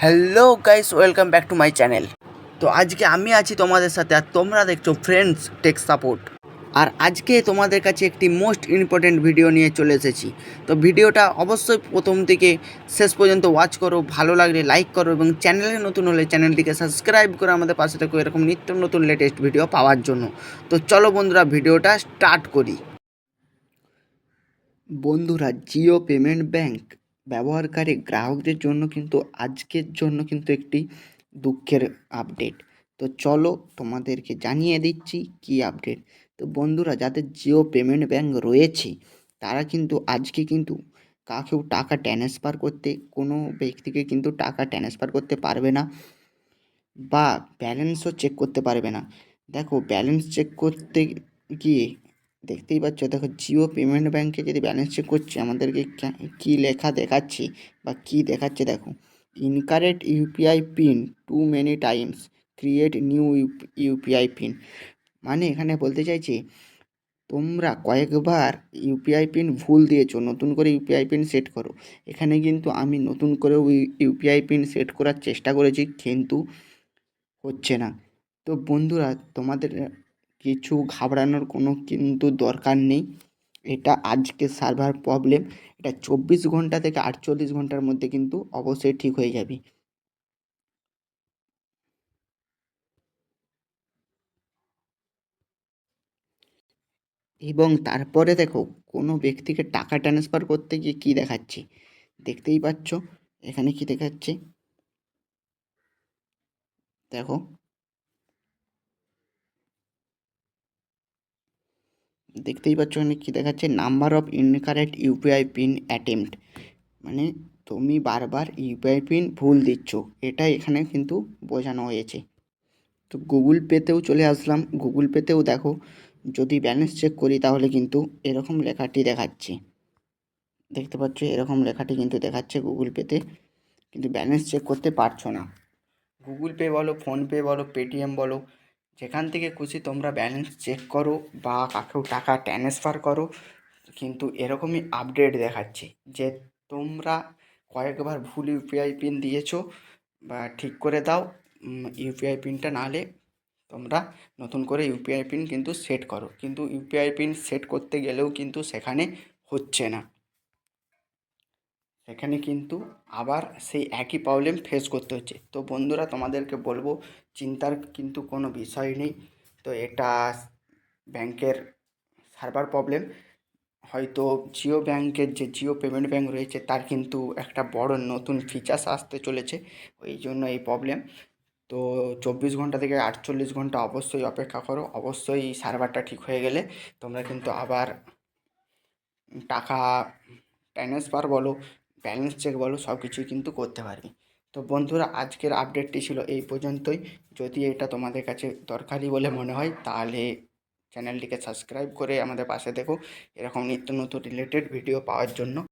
Hello guys, welcome back to my channel. তো আজকে আমি আছি তোমাদের সাথে, আর তোমরা দেখছো ফ্রেন্ডস টেক সাপোর্ট। আর আজকে তোমাদের কাছে একটি মোস্ট ইম্পর্ট্যান্ট ভিডিও নিয়ে চলে এসেছি। তো ভিডিওটা অবশ্যই প্রথম থেকে শেষ পর্যন্ত ওয়াচ করো, ভালো লাগলে লাইক করো এবং চ্যানেলে নতুন হলে চ্যানেলটিকে সাবস্ক্রাইব করে আমাদের পাশে থাকো এরকম নিত্য নতুন লেটেস্ট ভিডিও পাওয়ার জন্য। তো চলো বন্ধুরা, ভিডিওটা স্টার্ট করি। বন্ধুরা, জিও পেমেন্ট ব্যাংক ব্যবহারকারী গ্রাহকদের জন্য কিন্তু আজকের জন্য কিন্তু একটি দুঃখের আপডেট। তো চলো তোমাদেরকে জানিয়ে দিচ্ছি কি আপডেট। তো বন্ধুরা, যাদের জিও পেমেন্ট ব্যাংক রয়েছে তারা কিন্তু আজকে কিন্তু কাউকেও টাকা ট্রান্সফার করতে, কোনো ব্যক্তিকে কিন্তু টাকা ট্রান্সফার করতে পারবে না বা ব্যালেন্সও চেক করতে পারবে না। দেখো, ব্যালেন্স চেক করতে গিয়ে দেখতেই পাচ্ছ, দেখো জিও পেমেন্ট ব্যাঙ্কে যদি ব্যালেন্স চেক করছি আমাদেরকে কী লেখা দেখাচ্ছে বা কী দেখাচ্ছে, দেখো, incorrect UPI pin too many times, create new UPI pin. মানে এখানে বলতে চাইছি তোমরা কয়েকবার ইউপিআই পিন ভুল দিয়েছো, নতুন করে ইউপিআই পিন সেট করো। এখানে কিন্তু আমি নতুন করেও ইউপিআই পিন সেট করার চেষ্টা করেছি, কিন্তু হচ্ছে না। তো বন্ধুরা, তোমাদের কিছু ঘাবড়ানোর কোনো কিন্তু দরকার নেই। এটা আজকে সার্ভার প্রবলেম, এটা 24 ঘন্টা থেকে 48 ঘন্টার মধ্যে কিন্তু অবশ্যই ঠিক হয়ে যাবে। এবং তারপরে দেখো, কোনো ব্যক্তিকে টাকা ট্রান্সফার করতে গিয়ে কী দেখাচ্ছে দেখতেই পাচ্ছ। এখানে কি দেখাচ্ছে দেখো, দেখতেই পাচ্ছ এখানে কী দেখাচ্ছে, number of incorrect UPI pin attempt. মানে তুমি বারবার ইউপিআই পিন ভুল দিচ্ছ, এটা এখানে কিন্তু বোঝানো হয়েছে। তো গুগল পেতেও চলে আসলাম। গুগল পেতেও দেখো, যদি ব্যালেন্স চেক করি তাহলে কিন্তু এরকম লেখাটি দেখাচ্ছে। দেখতে পাচ্ছ, এরকম লেখাটি কিন্তু দেখাচ্ছে গুগল পেতে, কিন্তু ব্যালেন্স চেক করতে পারছো না। গুগল পে বলো, ফোনপে বলো, পেটিএম বলো, যেখান থেকে খুশি তোমরা ব্যালেন্স চেক করো বা কাকেও টাকা ট্রান্সফার করো, কিন্তু এরকমই আপডেট দেখাচ্ছে যে তোমরা কয়েকবার ভুল ইউপিআই পিন দিয়েছো বা ঠিক করে দাও ইউপিআই পিনটা, নাহলে তোমরা নতুন করে ইউপিআই পিন কিন্তু সেট করো। কিন্তু ইউপিআই পিন সেট করতে গেলেও কিন্তু সেখানে হচ্ছে না, সেখানে কিন্তু আবার সেই একই প্রবলেম ফেস করতে হচ্ছে। তো বন্ধুরা, তোমাদেরকে বলবো চিন্তার কিন্তু কোনো বিষয় নেই। তো এটা ব্যাংকের সার্ভার প্রবলেম, হয়তো জিও ব্যাংকের যে জিও পেমেন্ট ব্যাংক রয়েছে তার কিন্তু একটা বড় নতুন ফিচার্স আসতে চলেছে, ওই জন্য এই প্রবলেম। তো 24 ঘন্টা থেকে 48 ঘন্টা অবশ্যই অপেক্ষা করো, অবশ্যই সার্ভারটা ঠিক হয়ে গেলে তোমরা কিন্তু আবার টাকা ট্রান্সফার বলো, ব্যালেন্স চেক বলো, সব কিছুই কিন্তু করতে পারবে। তো বন্ধুরা, আজকের আপডেটটি ছিল এই পর্যন্তই। যদি এটা তোমাদের কাছে দরকারি বলে মনে হয় তাহলে চ্যানেলটিকে সাবস্ক্রাইব করে আমাদের পাশে দেখো এরকম নিত্য নতুন রিলেটেড ভিডিও পাওয়ার জন্য।